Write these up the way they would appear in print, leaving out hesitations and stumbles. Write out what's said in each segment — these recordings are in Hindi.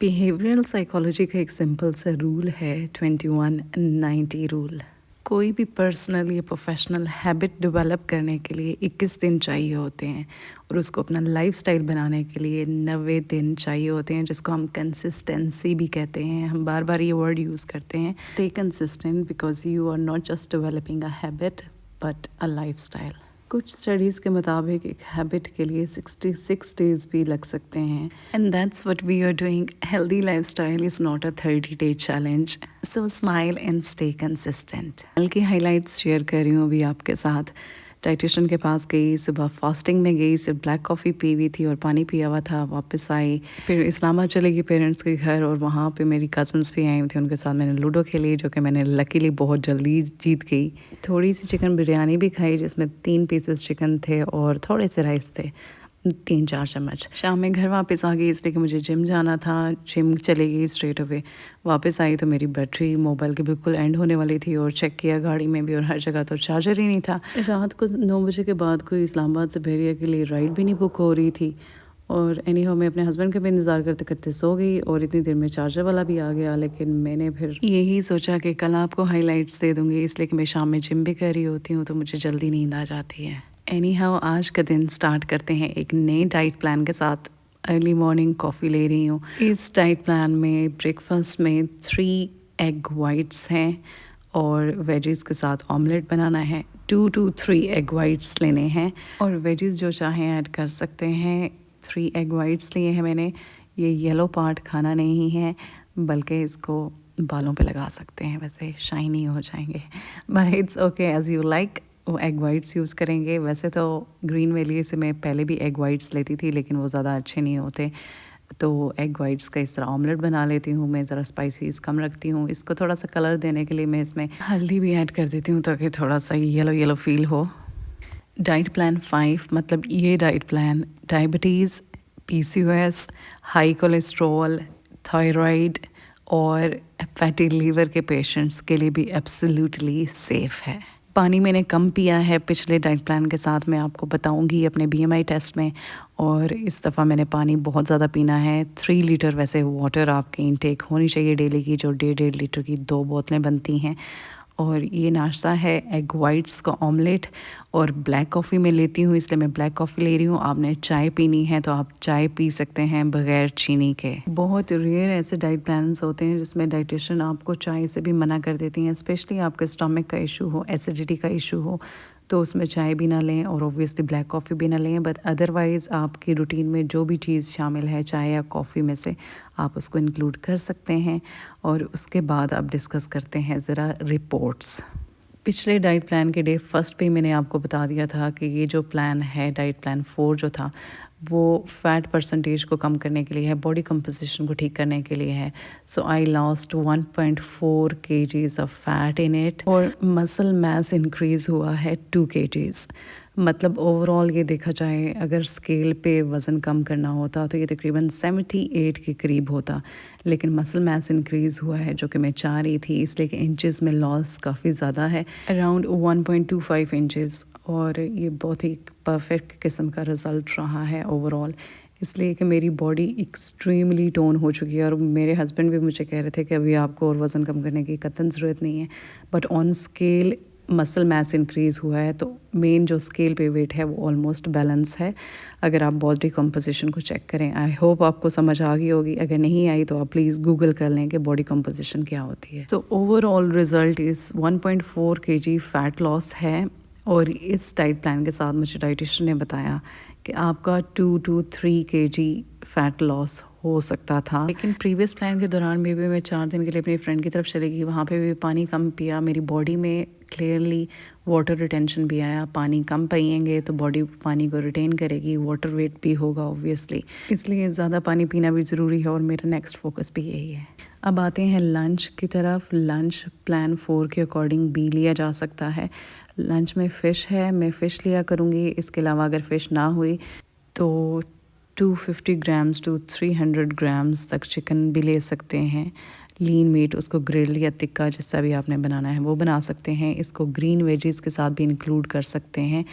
बिहेवियरल साइकोलॉजी का एक सिंपल सा रूल है 21-90 रूल। कोई भी पर्सनल या प्रोफेशनल हैबिट डेवलप करने के लिए 21 दिन चाहिए होते हैं और उसको अपना लाइफस्टाइल बनाने के लिए 90 दिन चाहिए होते हैं, जिसको हम कंसिस्टेंसी भी कहते हैं। हम बार बार ये वर्ड यूज़ करते हैं, stay consistent because you are not just developing a habit but a lifestyle. कुछ स्टडीज़ के मुताबिक एक हैबिट के लिए 66 डेज भी लग सकते हैं, and that's what we are doing. Healthy lifestyle is not a 30-day challenge, so smile and stay consistent. कल की हाइलाइट्स शेयर कर रही हूँ अभी आपके साथ। डाइटिशियन के पास गई, सुबह फास्टिंग में गई, सिर्फ ब्लैक कॉफ़ी पी हुई थी और पानी पिया हुआ था। वापस आई, फिर इस्लामाबाद चली गई पेरेंट्स के घर और वहाँ पे मेरी कज़न्स भी आई हुई थी। उनके साथ मैंने लूडो खेली, जो कि मैंने लकीली बहुत जल्दी जीत गई। थोड़ी सी चिकन बिरयानी भी खाई, जिसमें 3 पीसेस चिकन थे और थोड़े से राइस थे, 3-4 चम्मच। शाम में घर वापस आ गई, इसलिए कि मुझे जिम जाना था। जिम चली गई स्ट्रेट अवे। वापस आई तो मेरी बैटरी मोबाइल की बिल्कुल एंड होने वाली थी और चेक किया गाड़ी में भी और हर जगह तो चार्जर ही नहीं था। रात को 9 बजे के बाद कोई इस्लामाबाद से बहरिया के लिए राइड भी नहीं बुक हो रही थी और एनी हाउ मैं अपने हस्बैंड का भी इंतज़ार करते करते सो गई और इतनी देर में चार्जर वाला भी आ गया। लेकिन मैंने फिर यही सोचा कि कल आपको हाइलाइट्स दे दूँगी, इसलिए कि मैं शाम में जिम भी कर रही होती हूँ तो मुझे जल्दी नींद आ जाती है। एनी हाउ आज का दिन स्टार्ट करते हैं एक नए डाइट प्लान के साथ। अर्ली मॉर्निंग कॉफ़ी ले रही हूँ। इस डाइट प्लान में ब्रेकफास्ट में 3 एग वाइट्स हैं और वेजीज़ के साथ ऑमलेट बनाना है। 2 to 3 एग वाइट्स लेने हैं और वेजीज़ जो चाहें ऐड कर सकते हैं। 3 एग वाइट्स लिए हैं मैंने। ये येलो पार्ट खाना नहीं है, बल्कि इसको बालों पे लगा सकते हैं, वैसे शाइनी हो जाएंगे। But it's okay, as you like. वो एग वाइट्स यूज़ करेंगे। वैसे तो ग्रीन वैली से मैं पहले भी एग वाइट्स लेती थी, लेकिन वो ज़्यादा अच्छे नहीं होते, तो एग वाइट्स का इस तरह ऑमलेट बना लेती हूँ। मैं ज़रा स्पाइसीज कम रखती हूँ। इसको थोड़ा सा कलर देने के लिए मैं इसमें हल्दी भी ऐड कर देती हूँ, ताकि थोड़ा सा येलो येलो फील हो। डाइट प्लान 5, मतलब ये diet plan diabetes, PCOS, high cholesterol, thyroid और फैटी लीवर के पेशेंट्स के लिए भी एब्सोल्युटली सेफ़ है। पानी मैंने कम पिया है पिछले डाइट प्लान के साथ, मैं आपको बताऊंगी अपने BMI टेस्ट में। और इस दफ़ा मैंने पानी बहुत ज़्यादा पीना है। 3 लीटर वैसे वाटर आपकी इनटेक होनी चाहिए डेली की, जो 1.5 लीटर की 2 बोतलें बनती हैं। और ये नाश्ता है एग वाइट्स का ऑमलेट और ब्लैक कॉफ़ी में लेती हूँ, इसलिए मैं ब्लैक कॉफ़ी ले रही हूँ। आपने चाय पीनी है तो आप चाय पी सकते हैं बग़ैर चीनी के। बहुत रेयर ऐसे डाइट प्लान्स होते हैं जिसमें डाइटिशियन आपको चाय से भी मना कर देती हैं, स्पेशली आपके स्टमक का इशू हो, एसिडिटी का इशू हो, तो उसमें चाय भी ना लें और ऑब्वियसली ब्लैक कॉफ़ी भी ना लें। बट अदरवाइज़ आपकी रूटीन में जो भी चीज़ शामिल है चाय या कॉफ़ी में से, आप उसको इंक्लूड कर सकते हैं। और उसके बाद आप डिस्कस करते हैं ज़रा रिपोर्ट्स। पिछले डाइट प्लान के डे फर्स्ट पे मैंने आपको बता दिया था कि ये जो प्लान है, डाइट प्लान 4 जो था, वो फ़ैट परसेंटेज को कम करने के लिए है, बॉडी कंपोजिशन को ठीक करने के लिए है। So I lost 1.4 kgs of fat in it और मसल मास इंक्रीज़ हुआ है 2 kgs। मतलब ओवरऑल ये देखा जाए, अगर स्केल पे वज़न कम करना होता तो ये तकरीबन 78 के करीब होता, लेकिन मसल मास इंक्रीज़ हुआ है, जो कि मैं चाह रही थी, इसलिए कि इंचेस में लॉस काफ़ी ज़्यादा है, अराउंड 1.25 इंचेस। और ये बहुत ही परफेक्ट किस्म का रिज़ल्ट रहा है ओवरऑल, इसलिए कि मेरी बॉडी एक्सट्रीमली टोन हो चुकी है। और मेरे हस्बैंड भी मुझे कह रहे थे कि अभी आपको और वज़न कम करने की कतई ज़रूरत नहीं है, but on scale muscle mass increase हुआ है, तो मेन जो स्केल पे वेट है वो ऑलमोस्ट बैलेंस है। अगर आप बॉडी कंपोजिशन को चेक करें, आई होप आपको समझ आ गई होगी। अगर नहीं आई तो आप प्लीज़ गूगल कर लें कि बॉडी कंपोजिशन क्या होती है। So overall result is 1.4 kg fat loss है। और इस डाइट प्लान के साथ मुझे डाइटिशियन ने बताया कि आपका 2 to 3 kg फैट लॉस हो सकता था। लेकिन प्रीवियस प्लान के दौरान भी मैं 4 दिन के लिए अपनी फ्रेंड की तरफ चली गई, वहाँ पे भी पानी कम पिया। मेरी बॉडी में क्लियरली वाटर रिटेंशन भी आया। पानी कम पिएंगे तो बॉडी पानी को रिटेन करेगी, वाटर वेट भी होगा ऑब्वियसली, इसलिए ज़्यादा पानी पीना भी ज़रूरी है और मेरा नेक्स्ट फोकस भी यही है। अब आते हैं लंच की तरफ। लंच प्लान 4 के अकॉर्डिंग भी लिया जा सकता है। लंच में फ़िश है, मैं फ़िश लिया करूँगी। इसके अलावा अगर फ़िश ना हुई तो 250 ग्राम्स टू 300 ग्राम्स तक चिकन भी ले सकते हैं। लीन मीट, उसको ग्रिल या टिक्का जैसा भी आपने बनाना है वो बना सकते हैं। इसको ग्रीन वेजीज़ के साथ भी इंक्लूड कर सकते हैं।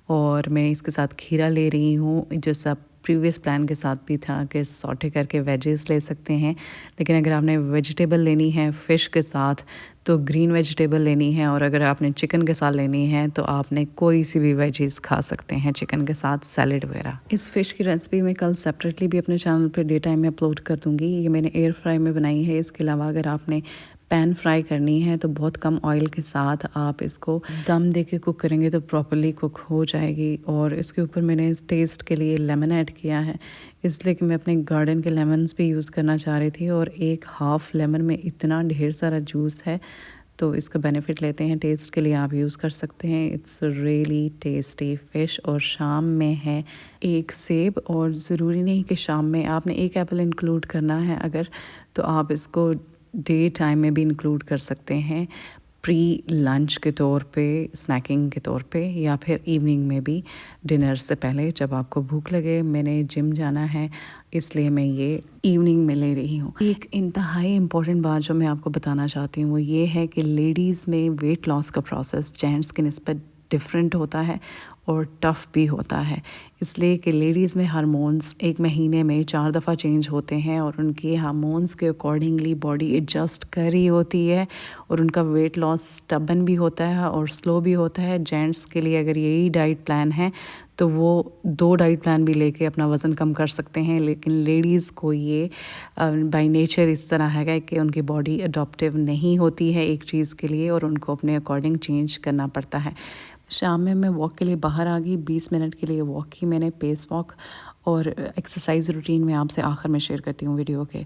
और मैं इसके साथ खीरा ले रही हूँ, जैसा प्रीवियस प्लान के साथ भी था कि सॉटे करके वेजेस ले सकते हैं, लेकिन अगर आपने वेजिटेबल लेनी है फ़िश के साथ तो ग्रीन वेजिटेबल लेनी है, और अगर आपने चिकन के साथ लेनी है तो आपने कोई सी भी वेजीज खा सकते हैं चिकन के साथ, सैलेड वगैरह। इस फ़िश की रेसिपी मैं कल सेपरेटली भी अपने चैनल पे डे टाइम में अपलोड कर दूँगी। ये मैंने एयर फ्राई में बनाई है। इसके अलावा अगर आपने पैन फ्राई करनी है तो बहुत कम ऑयल के साथ आप इसको दम दे के कुक करेंगे तो प्रॉपरली कुक हो जाएगी। और इसके ऊपर मैंने इस टेस्ट के लिए लेमन ऐड किया है, इसलिए कि मैं अपने गार्डन के लेमन्स भी यूज़ करना चाह रही थी, और एक हाफ़ लेमन में इतना ढेर सारा जूस है, तो इसका बेनिफिट लेते हैं। टेस्ट के लिए आप यूज़ कर सकते हैं। It's really tasty fish. और शाम में है एक सेब, और ज़रूरी नहीं कि शाम में आपने एक एप्पल इंक्लूड करना है, अगर तो आप इसको डे टाइम में भी इंक्लूड कर सकते हैं, प्री लंच के तौर पे, स्नैकिंग के तौर पे, या फिर इवनिंग में भी डिनर से पहले जब आपको भूख लगे। मैंने जिम जाना है इसलिए मैं ये इवनिंग में ले रही हूँ। एक इंतहाई इम्पॉर्टेंट बात जो मैं आपको बताना चाहती हूँ वो ये है कि लेडीज़ में वेट लॉस का प्रोसेस जेंट्स की निस्बत डिफरेंट होता है और टफ़ भी होता है, इसलिए कि लेडीज़ में हार्मोन्स एक महीने में 4 दफ़ा चेंज होते हैं, और उनकी हार्मोन्स के अकॉर्डिंगली बॉडी एडजस्ट कर रही होती है, और उनका वेट लॉस स्टबन भी होता है और स्लो भी होता है। जेंट्स के लिए अगर यही डाइट प्लान है तो वो 2 डाइट प्लान भी लेके अपना वज़न कम कर सकते हैं, लेकिन लेडीज़ को ये बाय नेचर इस तरह है कि उनकी बॉडी अडॉप्टिव नहीं होती है एक चीज़ के लिए, और उनको अपने अकॉर्डिंग चेंज करना पड़ता है। शाम में मैं वॉक के लिए बाहर आ गई, 20 मिनट के लिए वॉक की मैंने, पेस वॉक। और एक्सरसाइज रूटीन में आपसे आखिर में शेयर करती हूँ वीडियो के।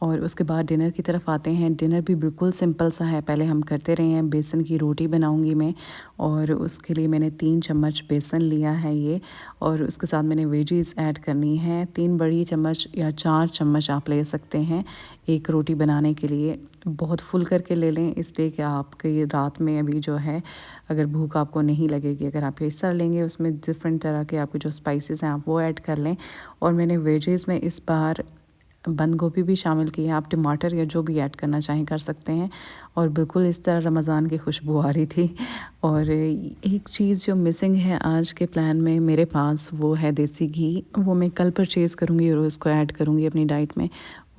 और उसके बाद डिनर की तरफ आते हैं। डिनर भी बिल्कुल सिंपल सा है, पहले हम करते रहे हैं। बेसन की रोटी बनाऊंगी मैं, और उसके लिए मैंने 3 चम्मच बेसन लिया है ये, और उसके साथ मैंने वेजीज ऐड करनी है। 3 बड़ी चम्मच या 4 चम्मच आप ले सकते हैं एक रोटी बनाने के लिए। बहुत फुल करके ले लें, इसलिए कि आपके रात में अभी जो है अगर भूख आपको नहीं लगेगी। अगर आप इस तरह लेंगे उसमें डिफरेंट तरह के आपके जो स्पाइसेस हैं आप वो ऐड कर लें। और मैंने वेजेस में इस बार बंद गोभी भी शामिल की है, आप टमाटर या जो भी ऐड करना चाहें कर सकते हैं। और बिल्कुल इस तरह रमज़ान की खुशबू आ रही थी। और एक चीज़ जो मिसिंग है आज के प्लान में मेरे पास, वो है देसी घी। वो मैं कल परचेज़ करूँगी और उसको ऐड करूँगी अपनी डाइट में।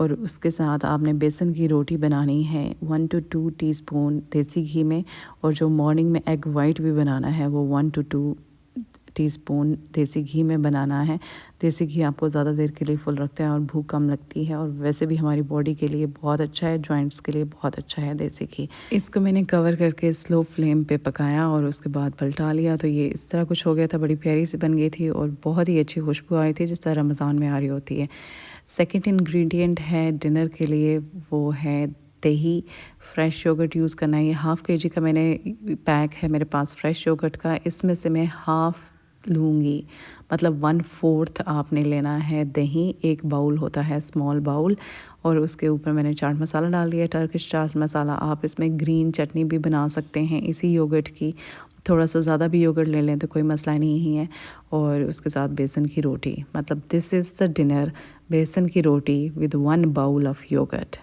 और उसके साथ आपने बेसन की रोटी बनानी है 1 to 2 टीस्पून देसी घी में। और जो मॉर्निंग में एग वाइट भी बनाना है वो 1 to 2 टीस्पून देसी घी में बनाना है। देसी घी आपको ज़्यादा देर के लिए फुल रखता है और भूख कम लगती है, और वैसे भी हमारी बॉडी के लिए बहुत अच्छा है, जॉइंट्स के लिए बहुत अच्छा है देसी घी। इसको मैंने कवर करके स्लो फ्लेम पे पकाया और उसके बाद पलटा लिया, तो ये इस तरह कुछ हो गया था। बड़ी प्यारी सी बन गई थी और बहुत ही अच्छी खुशबू आ रही थी, जिस तरह रमज़ान में आ रही होती है। सेकंड इंग्रेडिएंट है डिनर के लिए, वो है दही। फ्रेश योगर्ट यूज़ करना है। ये हाफ़ kg का मैंने पैक है मेरे पास फ्रेश योगर्ट का। इसमें से मैं हाफ़ लूँगी, मतलब 1/4 आपने लेना है दही। एक बाउल होता है स्मॉल बाउल, और उसके ऊपर मैंने चाट मसाला डाल दिया, टर्किश चाट मसाला। आप इसमें ग्रीन चटनी भी बना सकते हैं इसी योगर्ट की। थोड़ा सा ज़्यादा भी योगर्ट ले लें तो कोई मसला नहीं है। और उसके साथ बेसन की रोटी, मतलब दिस इज़ द डिनर। बेसन की रोटी with 1 bowl of yoghurt.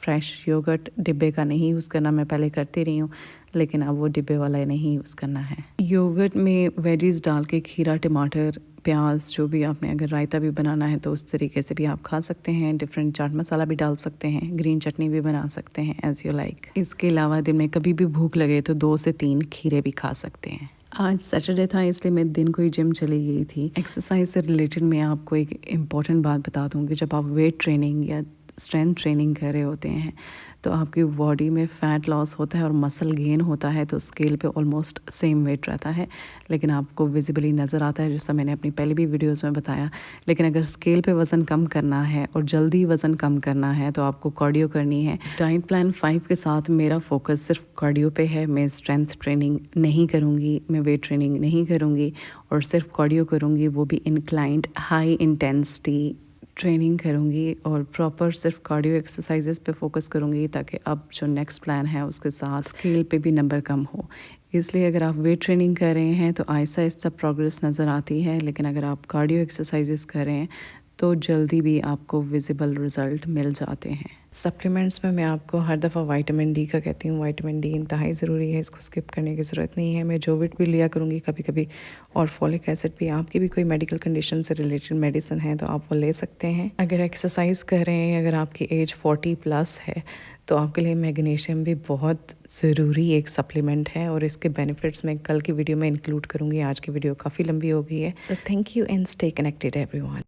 Fresh yoghurt डिब्बे का नहीं यूज़ करना, मैं पहले करती रही हूँ, लेकिन अब वो डिब्बे वाला नहीं यूज़ करना है। योगर्ट में वेजीज डाल के खीरा, टमाटर, प्याज, जो भी आपने अगर रायता भी बनाना है तो उस तरीके से भी आप खा सकते हैं। डिफरेंट चाट मसाला भी डाल सकते हैं, ग्रीन चटनी भी बना सकते हैं, एज़ यू लाइक। इसके अलावा दिन में कभी भी भूख लगे तो 2 से 3 खीरे भी खा सकते हैं। आज सैटरडे था इसलिए मैं दिन को ही जिम चली गई थी। एक्सरसाइज से रिलेटेड मैं आपको एक इम्पॉर्टेंट बात बता दूँ कि जब आप वेट ट्रेनिंग या स्ट्रेंथ ट्रेनिंग कर रहे होते हैं तो आपकी बॉडी में फ़ैट लॉस होता है और मसल गेन होता है, तो स्केल पे ऑलमोस्ट सेम वेट रहता है, लेकिन आपको विजिबली नज़र आता है, जैसा मैंने अपनी पहले भी वीडियोस में बताया। लेकिन अगर स्केल पे वज़न कम करना है और जल्दी वज़न कम करना है तो आपको कार्डियो करनी है। डाइट प्लान 5 के साथ मेरा फोकस सिर्फ कार्डियो पे है। मैं स्ट्रेंथ ट्रेनिंग नहीं करूँगी, मैं वेट ट्रेनिंग नहीं करूँगी, और सिर्फ कार्डियो करूँगी, वो भी इंक्लाइंड हाई इंटेंसिटी ट्रेनिंग करूँगी। और प्रॉपर सिर्फ कार्डियो एक्सरसाइजेस पे फोकस करूँगी, ताकि अब जो नेक्स्ट प्लान है उसके साथ स्केल पे भी नंबर कम हो। इसलिए अगर आप वेट ट्रेनिंग कर रहे हैं तो आहिस्ता आहिस्ता प्रोग्रेस नज़र आती है, लेकिन अगर आप कार्डियो एक्सरसाइजेस कर रहे हैं तो जल्दी भी आपको विजिबल रिज़ल्ट मिल जाते हैं। सप्लीमेंट्स में मैं आपको हर दफ़ा विटामिन डी का कहती हूँ, विटामिन डी इंतहाई ज़रूरी है, इसको स्किप करने की ज़रूरत नहीं है। मैं जोविट भी लिया करूँगी कभी कभी, और फॉलिक एसिड भी। आपकी भी कोई मेडिकल कंडीशन से रिलेटेड मेडिसिन है तो आप वो ले सकते हैं। अगर एक्सरसाइज कर रहे हैं, अगर आपकी एज 40+ है तो आपके लिए मैग्नीशियम भी बहुत ज़रूरी एक सप्लीमेंट है, और इसके बेनिफिट्स मैं कल की वीडियो में इंक्लूड करूँगी। आज की वीडियो काफ़ी लंबी हो गई है। So thank you and stay connected everyone.